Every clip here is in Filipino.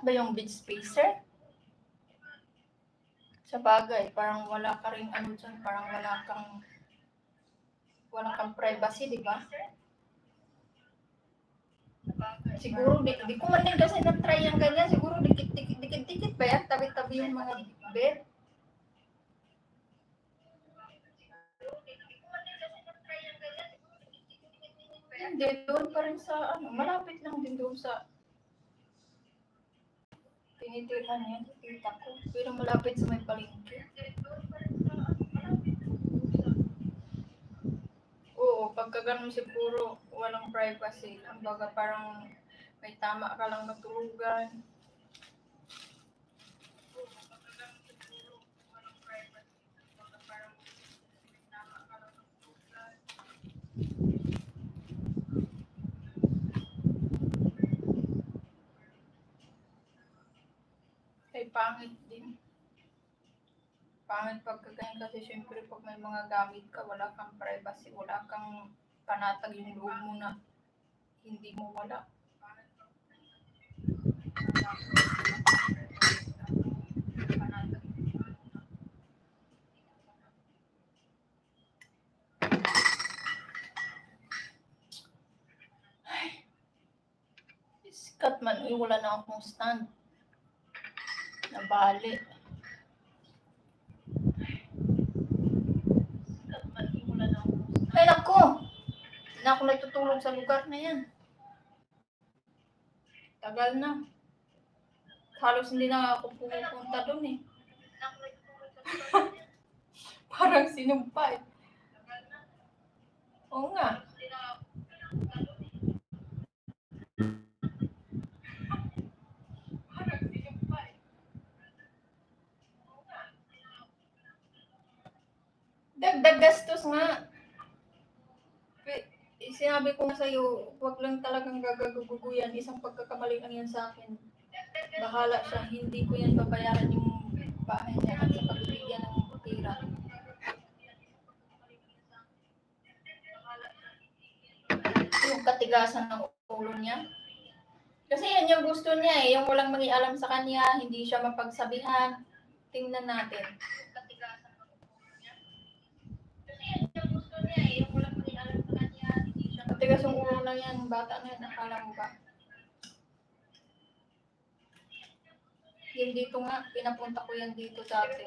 ba yung beach spacer? Sa bagay, parang wala ka rin ano dyan, parang wala kang privacy, di ba? Siguro, di ko man din kasi na-try yung ganyan. Siguro, dikit-dikit ba yan? Tabi-tabi yung mga bed. Hindi, doon pa rin sa, malapit lang din doon sa tinitirahan niya, tita ko. Pero malapit sa may palengke. Oo, pagka ganun siguro, walang privacy. Ang baga parang may tama ka lang matulugan. Ay, pangit din. Pangit pagkagayon kasi syempre pag may mga gamit ka, wala kang privacy, wala kang panatag yung loob mo na hindi mo wala. Sikat man, wala na akong stand. Nabali. Ay, naku! Hindi na ako natutulog sa lugar na yan. Tagal na. Halos hindi na ako pupunta doon eh. Parang sinumpay. Oo nga. Dagdag gastos nga. Sinabi ko nga sa'yo, huwag lang talagang gagaguguyan. Isang pagkakamali lang yan sa akin. Bahala siya, hindi ko yan babayaran yung bahay niya at sa pagbibigyan ng pera. Yung katigasan ng ulo niya. Kasi yan yung gusto niya eh, yung walang mangialam sa kanya, hindi siya mapagsabihan. Tingnan natin. Matigas yung ulo na yan, bata na yan, akala mo ba? Yung dito nga, pinapunta ko yan dito dati.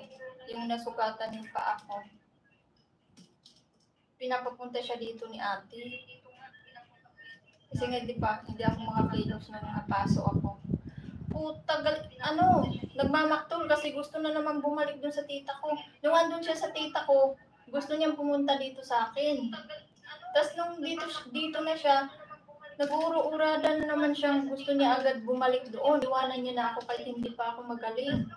Yung nasugatan yung paa ko. Pinapapunta siya dito ni ate. Kasi nga, di ba, hindi ako makakilos na nakapaso ako. Tagal, nagmamaktol kasi gusto na naman bumalik dun sa tita ko. Nung andun siya sa tita ko, gusto niyang pumunta dito sa akin. Tapos nung dito na siya, nag-uuro-uradan na naman siyang gusto niya agad bumalik doon. Iwanan niya na ako kahit hindi pa ako magaling.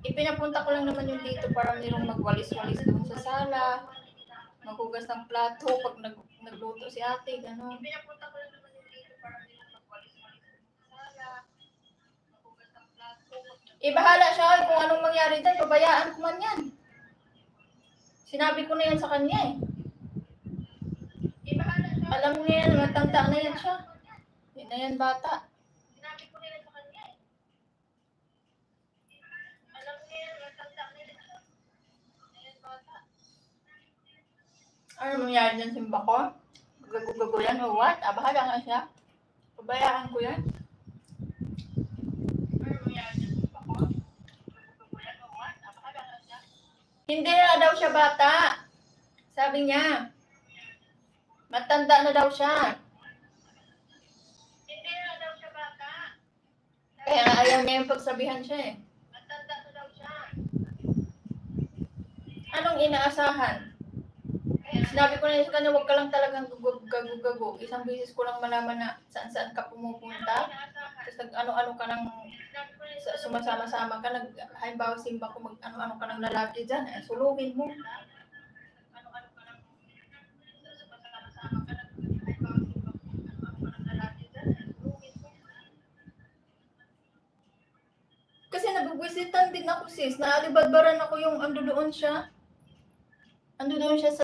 Ipinapunta ko lang naman yung dito para mayroong magwalis-walis doon sa sala. Maghugas ng plato pag nagluto si ate, gano'n. Pinapunta ko lang naman yung dito para mayroong magwalis-walis doon sa sala. Maghugas ng plato. Bahala siya kung anong mangyari dyan. Pabayaan ko man yan. Sinabi ko na yan sa kanya eh. Alam mo na yan, matanda na yan siya. Hindi na yan bata. Sinabi ko na yan sa kanya eh. Alam mo na yan, matanda na yan siya. Hindi na yan bata. Ano mangyari dyan simba ko? Gago yan o what? Bahala nga siya. Pabayaan ko yan. Ano mangyari dyan simba ko? Gago yan o what? Bahala nga siya. Hindi na daw siya bata. Sabi niya. Matanda na daw siya. Hindi na daw siya bata. Kaya nga ayaw niya yung pagsabihan siya eh. Matanda na daw siya. Anong inaasahan? Sinabi ko na sa kanya, huwag ka lang talagang gago-gago. Isang beses ko lang malaman na saan-saan ka pumupunta. Tapos ano-ano ka nang sumasama-sama ka. Halimbawa simba ko ano-ano ka nang lalaki dyan. Sulugin mo. Kasi nabubwisitan din ako sis. Naalibadbaran ako yung ando doon siya sa